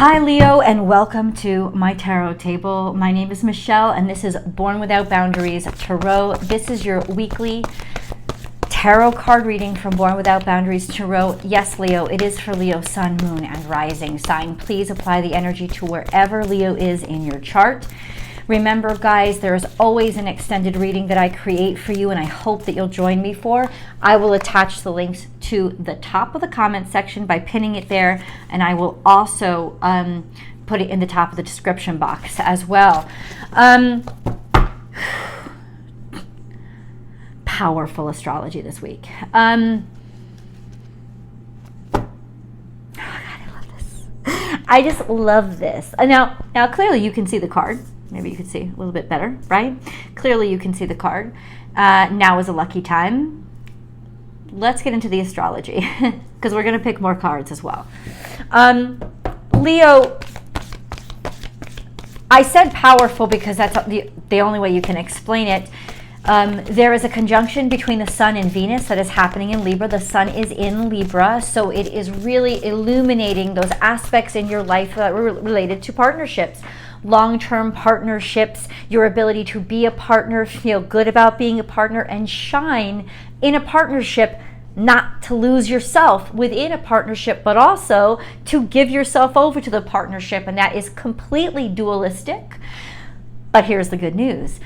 Hi Leo, and welcome to my tarot table. My name is Michelle and this is Born Without Boundaries Tarot. This is your weekly tarot card reading from Born Without Boundaries Tarot. Yes, Leo, it is for Leo, Sun, Moon, and Rising sign. Please apply the energy to wherever Leo is in your chart. Remember, guys, there is always an extended reading that I create for you, and I hope that you'll join me for. I will attach the links to the top of the comment section by pinning it there, and I will also put it in the top of the description box as well. Powerful astrology this week. Oh God, I love this. I just love this. Now, clearly you can see the card. Maybe you can see a little bit better, right? Clearly you can see the card. Now is a lucky time. Let's get into the astrology because we're going to pick more cards as well. Leo, I said powerful because that's the only way you can explain it. There is a conjunction between the Sun and Venus that is happening in Libra. The Sun is in Libra, so it is really illuminating those aspects in your life that were related to partnerships. Long-term partnerships, your ability to be a partner, feel good about being a partner, and shine in a partnership, not to lose yourself within a partnership, but also to give yourself over to the partnership, and that is completely dualistic. But here's the good news.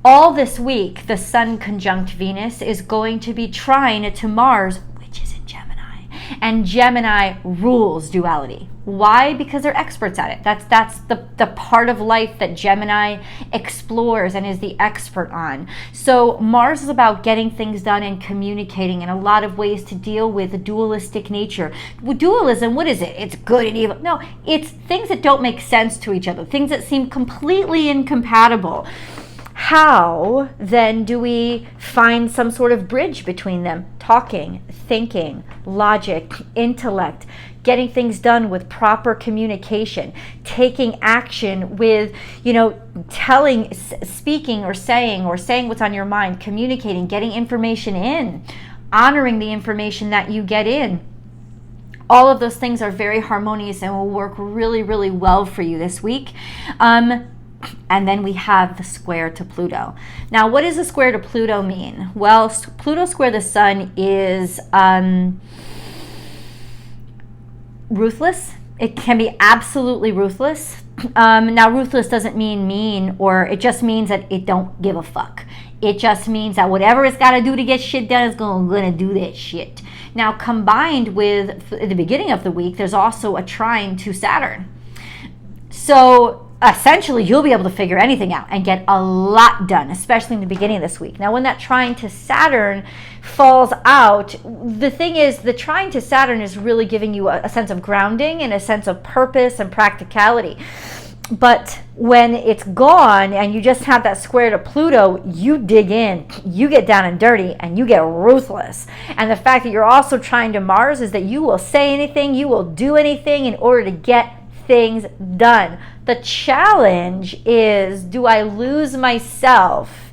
All this week, the Sun conjunct Venus is going to be trine to Mars, which is in Gemini, and Gemini rules duality. Why? Because they're experts at it. That's the part of life that Gemini explores and is the expert on. So Mars is about getting things done and communicating in a lot of ways to deal with the dualistic nature. Dualism, what is it? It's good and evil. No, it's things that don't make sense to each other, things that seem completely incompatible. How then do we find some sort of bridge between them? Talking, thinking, logic, intellect, getting things done with proper communication, taking action with, telling, speaking or saying what's on your mind, communicating, getting information in, honoring the information that you get in. All of those things are very harmonious and will work really, really well for you this week. And then we have the square to Pluto. Now, what does the square to Pluto mean? Well, Pluto square the Sun is ruthless. It can be absolutely ruthless. Now, ruthless doesn't mean mean, or it just means that it don't give a fuck. It just means that whatever it's got to do to get shit done is going to do that shit. Now, combined with, at the beginning of the week, there's also a trine to Saturn. So essentially, you'll be able to figure anything out and get a lot done, especially in the beginning of this week. Now, when that trine to Saturn falls out, the thing is, the trine to Saturn is really giving you a sense of grounding and a sense of purpose and practicality. But when it's gone and you just have that square to Pluto, you dig in, you get down and dirty, and you get ruthless. And the fact that you're also trying to Mars is that you will say anything, you will do anything in order to get things done. The challenge is, do I lose myself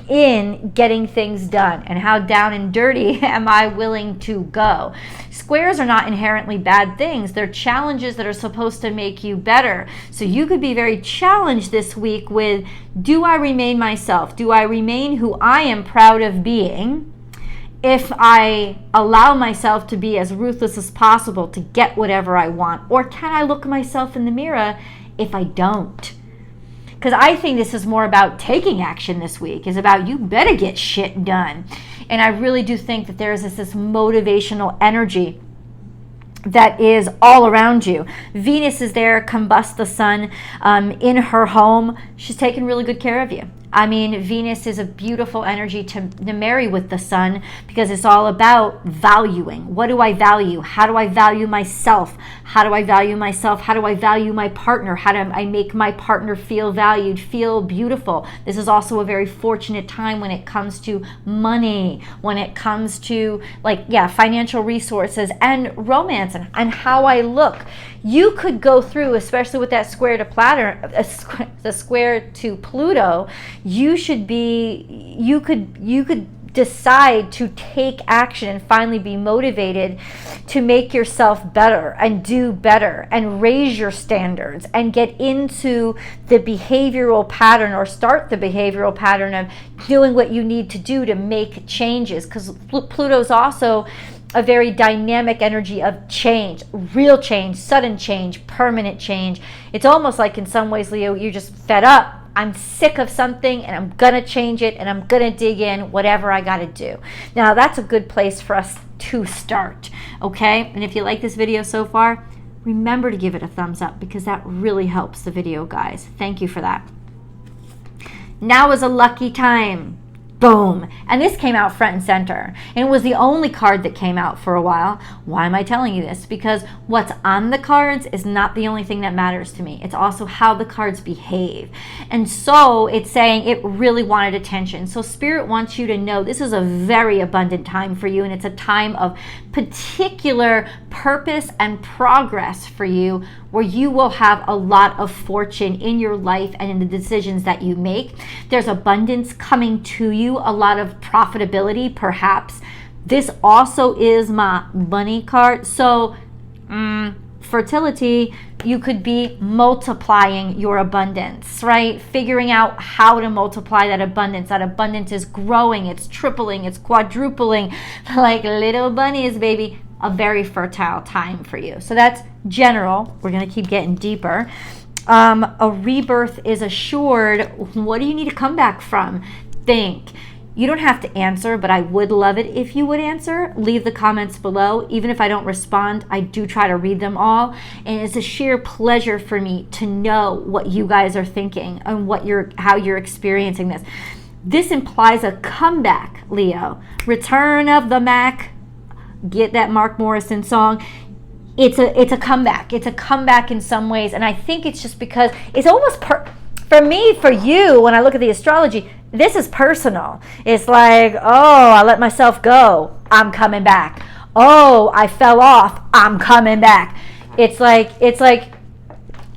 in getting things done? And how down and dirty am I willing to go? Squares are not inherently bad things. They're challenges that are supposed to make you better. So you could be very challenged this week with, do I remain myself? Do I remain who I am proud of being? If I allow myself to be as ruthless as possible to get whatever I want? Or can I look myself in the mirror if I don't? Because I think this is more about taking action this week. It's about, you better get shit done. And I really do think that there is this motivational energy that is all around you. Venus is there, combust the Sun in her home. She's taking really good care of you. I mean, Venus is a beautiful energy to marry with the Sun because it's all about valuing. What do I value? How do I value myself? How do I value myself? How do I value my partner? How do I make my partner feel valued, feel beautiful? This is also a very fortunate time when it comes to money, when it comes to financial resources and romance and how I look. You could go through, especially with that square to the square to Pluto, you could decide to take action and finally be motivated to make yourself better and do better and raise your standards and get into the behavioral pattern, or start the behavioral pattern of doing what you need to do to make changes. Because Pluto's also a very dynamic energy of change, real change, sudden change, permanent change. It's almost like in some ways, Leo, you're just fed up. I'm sick of something and I'm going to change it and I'm going to dig in, whatever I got to do. Now, that's a good place for us to start, okay? And if you like this video so far, remember to give it a thumbs up, because that really helps the video, guys. Thank you for that. Now is a lucky time. Boom. And this came out front and center. And it was the only card that came out for a while. Why am I telling you this? Because what's on the cards is not the only thing that matters to me. It's also how the cards behave. And so it's saying it really wanted attention. So Spirit wants you to know this is a very abundant time for you. And it's a time of particular purpose and progress for you, where you will have a lot of fortune in your life and in the decisions that you make. There's abundance coming to you, a lot of profitability, perhaps. This also is my money card. So fertility, you could be multiplying your abundance, right? Figuring out how to multiply that abundance. That abundance is growing, it's tripling, it's quadrupling, like little bunnies, baby. A very fertile time for you. So that's general. We're going to keep getting deeper. A rebirth is assured. What do you need to come back from? Think. You don't have to answer, but I would love it if you would answer. Leave the comments below. Even if I don't respond, I do try to read them all. And it's a sheer pleasure for me to know what you guys are thinking and how you're experiencing this. This implies a comeback, Leo. Return of the Mac. Get that Mark Morrison song. It's a comeback. It's a comeback in some ways. And I think it's just because it's almost for me, for you, when I look at the astrology, this is personal. It's like, oh, I let myself go. I'm coming back. Oh, I fell off. I'm coming back. It's like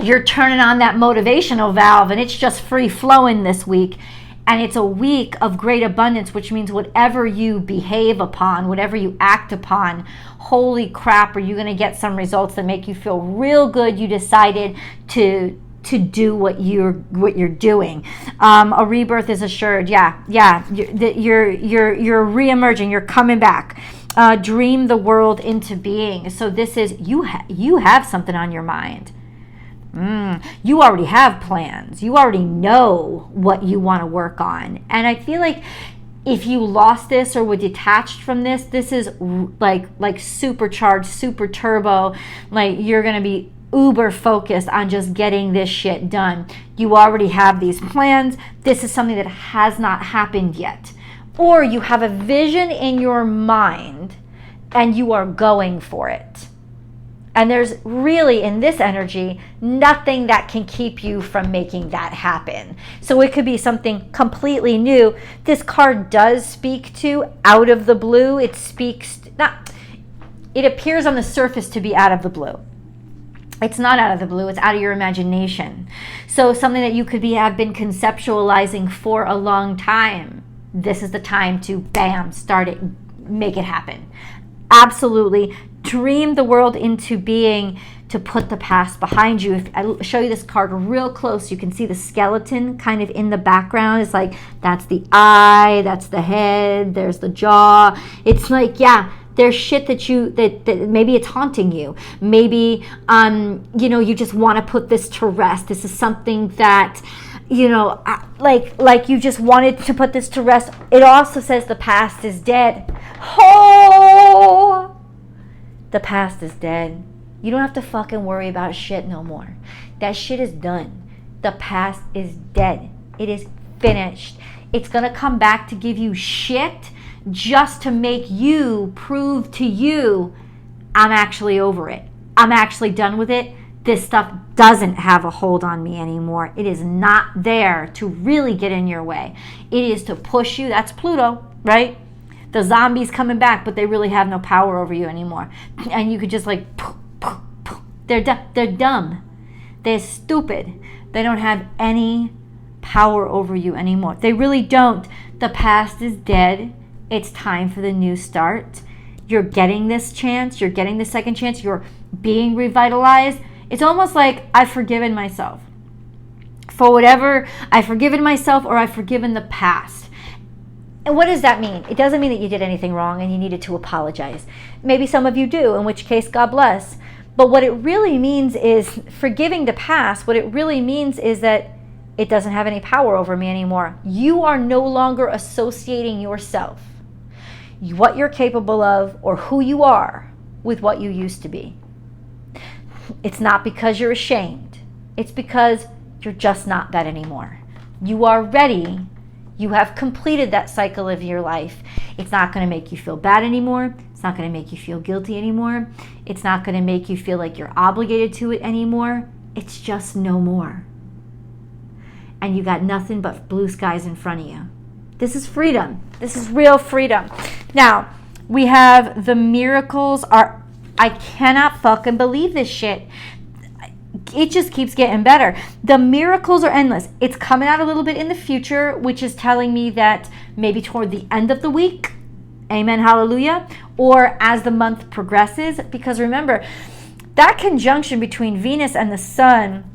you're turning on that motivational valve and it's just free flowing this week. And it's a week of great abundance, which means whatever you behave upon, whatever you act upon, holy crap, are you going to get some results that make you feel real good. You decided to do what you're doing. A rebirth is assured. Yeah. You're re-emerging. You're coming back. Dream the world into being. So this is you have something on your mind. You already have plans. You already know what you want to work on. And I feel like if you lost this or were detached from this, this is like supercharged, super turbo. Like you're going to be uber focused on just getting this shit done. You already have these plans. This is something that has not happened yet. Or you have a vision in your mind and you are going for it. And there's really, in this energy, nothing that can keep you from making that happen. So it could be something completely new. This card does speak to out of the blue. It appears on the surface to be out of the blue. It's not out of the blue. It's out of your imagination. So something that you could have been conceptualizing for a long time. This is the time to, bam, start it, make it happen. Absolutely. Dream the world into being, to put the past behind you. If I show you this card real close, you can see the skeleton kind of in the background. It's like, that's the eye, that's the head, there's the jaw. It's like, yeah, there's shit that maybe it's haunting you. Maybe, you just want to put this to rest. This is something that, like you just wanted to put this to rest. It also says the past is dead. Oh! The past is dead. You don't have to fucking worry about shit no more. That shit is done. The past is dead. It is finished. It's gonna come back to give you shit just to make you prove to you, I'm actually over it. I'm actually done with it. This stuff doesn't have a hold on me anymore. It is not there to really get in your way. It is to push you. That's Pluto, right? The zombies coming back, but they really have no power over you anymore. And you could just like, they're dumb. They're stupid. They don't have any power over you anymore. They really don't. The past is dead. It's time for the new start. You're getting this chance. You're getting the second chance. You're being revitalized. It's almost like I've forgiven myself for whatever I've forgiven myself, or I've forgiven the past. And what does that mean? It doesn't mean that you did anything wrong and you needed to apologize. Maybe some of you do, in which case, God bless. But what it really means is forgiving the past. What it really means is that it doesn't have any power over me anymore. You are no longer associating yourself, what you're capable of, or who you are, with what you used to be. It's not because you're ashamed. It's because you're just not that anymore. You are ready. You have completed that cycle of your life. It's not going to make you feel bad anymore. It's not going to make you feel guilty anymore. It's not going to make you feel like you're obligated to it anymore. It's just no more. And you got nothing but blue skies in front of you. This is freedom. This is real freedom. Now, we have the miracles are, I cannot fucking believe this shit. It just keeps getting better. The miracles are endless. It's coming out a little bit in the future, which is telling me that maybe toward the end of the week, amen, hallelujah, or as the month progresses. Because remember, that conjunction between Venus and the Sun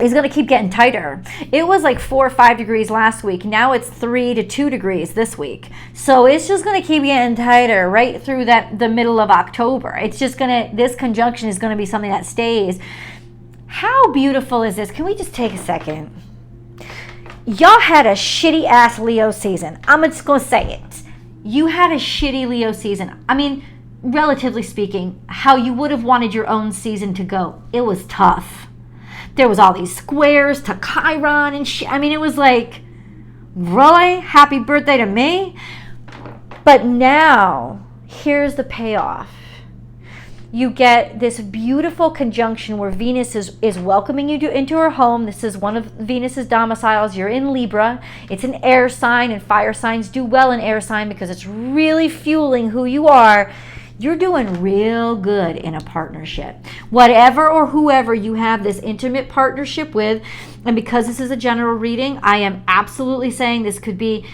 is going to keep getting tighter. It was like 4 or 5 degrees last week. Now it's 3 to 2 degrees this week. So it's just going to keep getting tighter right through the middle of October. It's just going to, this conjunction is going to be something that stays. How beautiful is this? Can we just take a second? Y'all had a shitty ass Leo season. I'm just going to say it. You had a shitty Leo season. I mean, relatively speaking, how you would have wanted your own season to go. It was tough. There was all these squares to Chiron and shit. I mean, it was like, really? Happy birthday to me? But now, here's the payoff. You get this beautiful conjunction where Venus is welcoming you into her home. This is one of Venus's domiciles. You're in Libra. It's an air sign, and fire signs do well in air sign because it's really fueling who you are. You're doing real good in a partnership. Whatever or whoever you have this intimate partnership with, and because this is a general reading, I am absolutely saying this could be,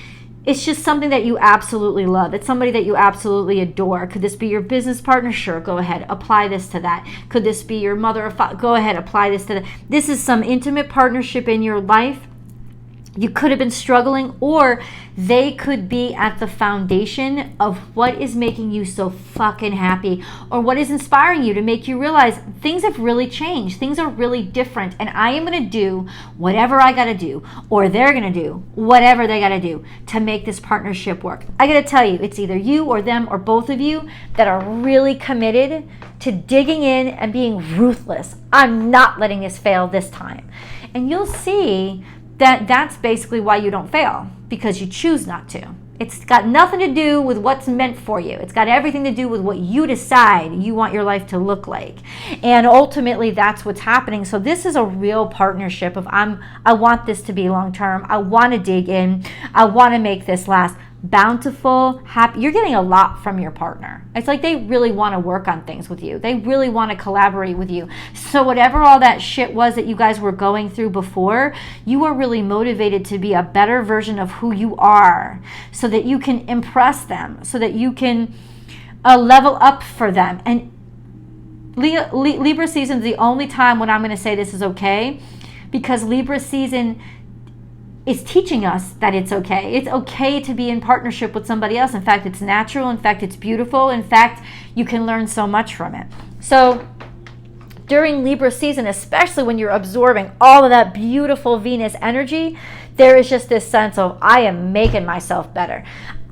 it's just something that you absolutely love. It's somebody that you absolutely adore. Could this be your business partner? Sure, go ahead, apply this to that. Could this be your mother or father? Go ahead, apply this to that. This is some intimate partnership in your life. You could have been struggling, or they could be at the foundation of what is making you so fucking happy, or what is inspiring you to make you realize things have really changed. Things are really different, and I am going to do whatever I got to do, or they're going to do whatever they got to do to make this partnership work. I got to tell you, it's either you or them or both of you that are really committed to digging in and being ruthless. I'm not letting this fail this time. And you'll see that's basically why you don't fail, because you choose not to. It's got nothing to do with what's meant for you. It's got everything to do with what you decide you want your life to look like. And ultimately, that's what's happening. So this is a real partnership of I want this to be long-term. I want to dig in. I want to make this last. Bountiful, happy. You're getting a lot from your partner. It's like they really want to work on things with you. They really want to collaborate with you. So whatever all that shit was that you guys were going through before, you are really motivated to be a better version of who you are, so that you can impress them, so that you can level up for them. And Libra season is the only time when I'm going to say this is okay, because Libra season is teaching us that it's okay. It's okay to be in partnership with somebody else. In fact, it's natural. In fact, it's beautiful. In fact, you can learn so much from it. So during Libra season, especially when you're absorbing all of that beautiful Venus energy, there is just this sense of, I am making myself better.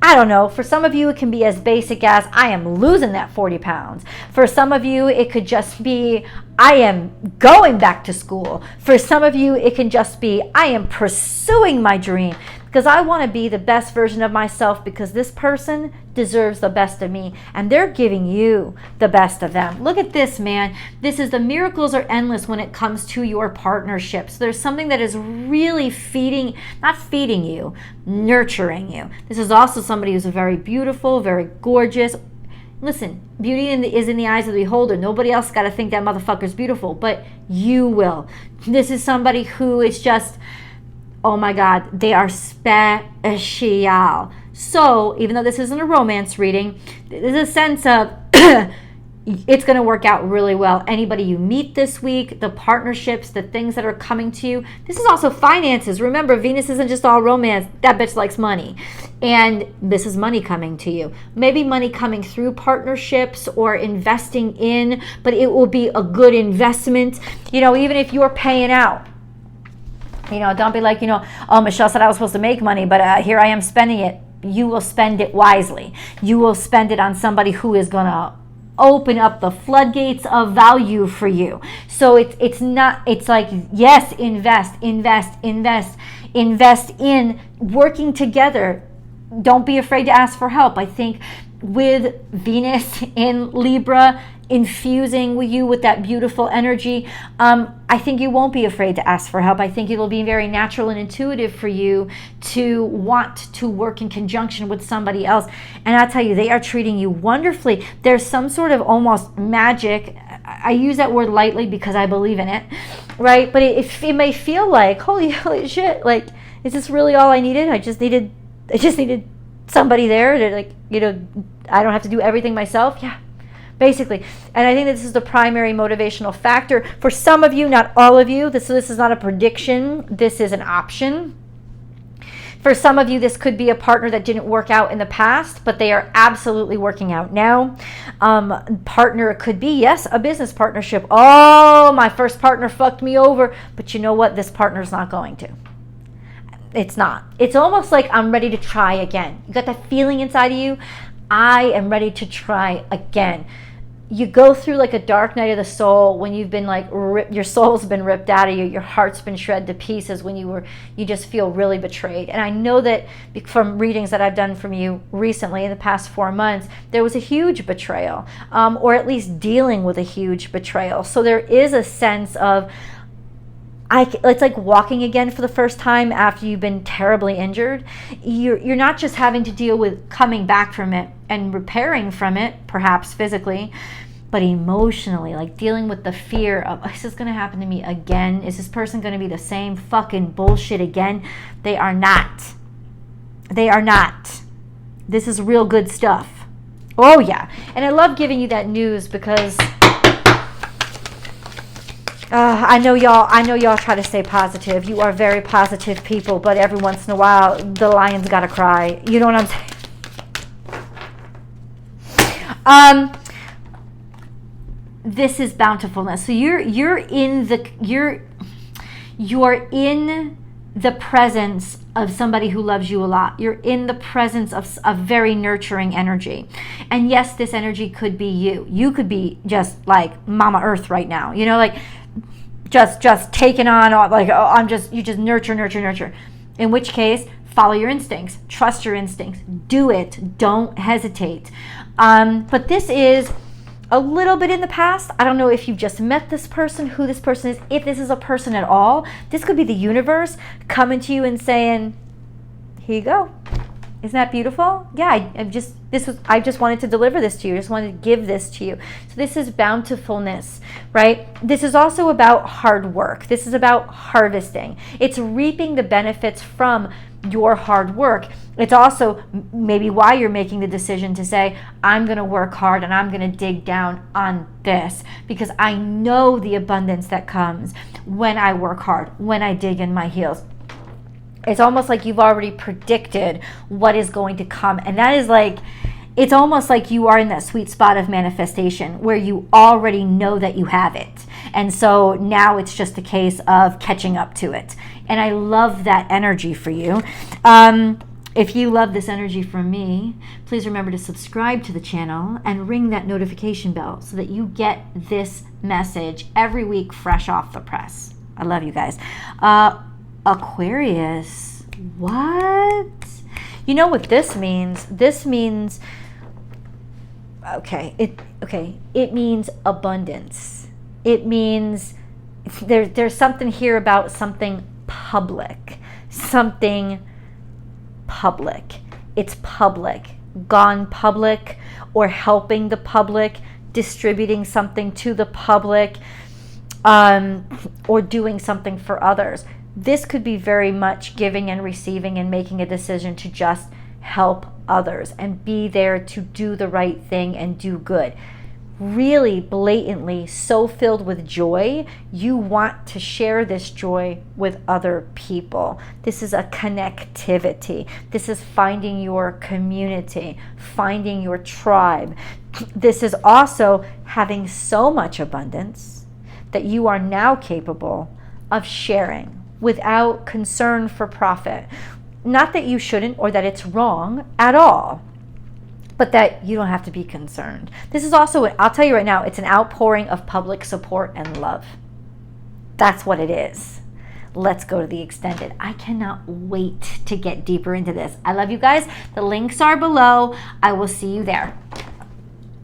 I don't know, for some of you, it can be as basic as, I am losing that 40 pounds. For some of you, it could just be, I am going back to school. For some of you, it can just be, I am pursuing my dream, because I want to be the best version of myself, because this person deserves the best of me, and they're giving you the best of them. Look at this, man. This is, the miracles are endless when it comes to your partnerships. There's something that is really not feeding you, nurturing you. This is also somebody who's very beautiful, very gorgeous. Listen, beauty is in the eyes of the beholder. Nobody else got to think that motherfucker's beautiful, but you will. This is somebody who is just, oh my God, they are special. So even though this isn't a romance reading, there's a sense of it's going to work out really well. Anybody you meet this week, the partnerships, the things that are coming to you. This is also finances. Remember, Venus isn't just all romance. That bitch likes money. And this is money coming to you. Maybe money coming through partnerships or investing in, but it will be a good investment. You know, even if you're paying out. You know, don't be like, you know, oh, Michelle said I was supposed to make money, but here I am spending it. You will spend it wisely. You will spend it on somebody who is going to open up the floodgates of value for you. So it's like, yes, invest in working together. Don't be afraid to ask for help. I think with Venus in Libra infusing with you with that beautiful energy, I think you won't be afraid to ask for help. I think it'll be very natural and intuitive for you to want to work in conjunction with somebody else. And I'll tell you, they are treating you wonderfully. There's some sort of almost magic. I use that word lightly because I believe in it, right? But it may feel like, holy shit, like, is this really all I needed? I just needed somebody there to, like, you know, I don't have to do everything myself. Yeah. Basically. And I think this is the primary motivational factor. For some of you, not all of you, this is not a prediction. This is an option. For some of you, this could be a partner that didn't work out in the past, but they are absolutely working out now. Partner, it could be, yes, a business partnership. Oh, my first partner fucked me over. But you know what? This partner's not going to. It's not. It's almost like I'm ready to try again. You got that feeling inside of you? I am ready to try again. You go through like a dark night of the soul when you've been like your soul's been ripped out of you, your heart's been shred to pieces, when you just feel really betrayed. And I know that from readings that I've done from you recently in the past 4 months, there was a huge betrayal, or at least dealing with a huge betrayal. So there is a sense of, it's like walking again for the first time after you've been terribly injured. You're not just having to deal with coming back from it and repairing from it, perhaps physically, but emotionally, like dealing with the fear of, is this going to happen to me again? Is this person going to be the same fucking bullshit again? They are not. They are not. This is real good stuff. Oh yeah. And I love giving you that news because I know y'all try to stay positive. You are very positive people, but every once in a while, the lion's got to cry. You know what I'm saying? This is bountifulness. So you're in the presence of somebody who loves you a lot. You're in the presence of a very nurturing energy. And yes, this energy could be you. You could be just like Mama Earth right now. You know, like just taking on, like, oh, you just nurture. In which case, follow your instincts, trust your instincts, do it, don't hesitate. But this is a little bit in the past. I don't know if you've just met this person, who this person is, if this is a person at all. This could be the universe coming to you and saying, here you go. Isn't that beautiful? Yeah, I just wanted to deliver this to you. I just wanted to give this to you. So this is bountifulness, right? This is also about hard work. This is about harvesting. It's reaping the benefits from your hard work. It's also maybe why you're making the decision to say, I'm going to work hard and I'm going to dig down on this, because I know the abundance that comes when I work hard, when I dig in my heels. It's almost like you've already predicted what is going to come. And that is like, it's almost like you are in that sweet spot of manifestation where you already know that you have it. And so now it's just a case of catching up to it. And I love that energy for you. If you love this energy from me, please remember to subscribe to the channel and ring that notification bell so that you get this message every week fresh off the press. I love you guys. Aquarius, what? You know what this means? This means, it means abundance. It means there's something here about something public. It's public, gone public, or helping the public, distributing something to the public, or doing something for others. This could be very much giving and receiving and making a decision to just help others and be there to do the right thing and do good. Really blatantly so filled with joy, you want to share this joy with other people. This is a connectivity. This is finding your community, finding your tribe. This is also having so much abundance that you are now capable of sharing without concern for profit. Not that you shouldn't or that it's wrong at all, but that you don't have to be concerned. This is also, I'll tell you right now, it's an outpouring of public support and love. That's what it is. Let's go to the extended. I cannot wait to get deeper into this. I love you guys. The links are below. I will see you there.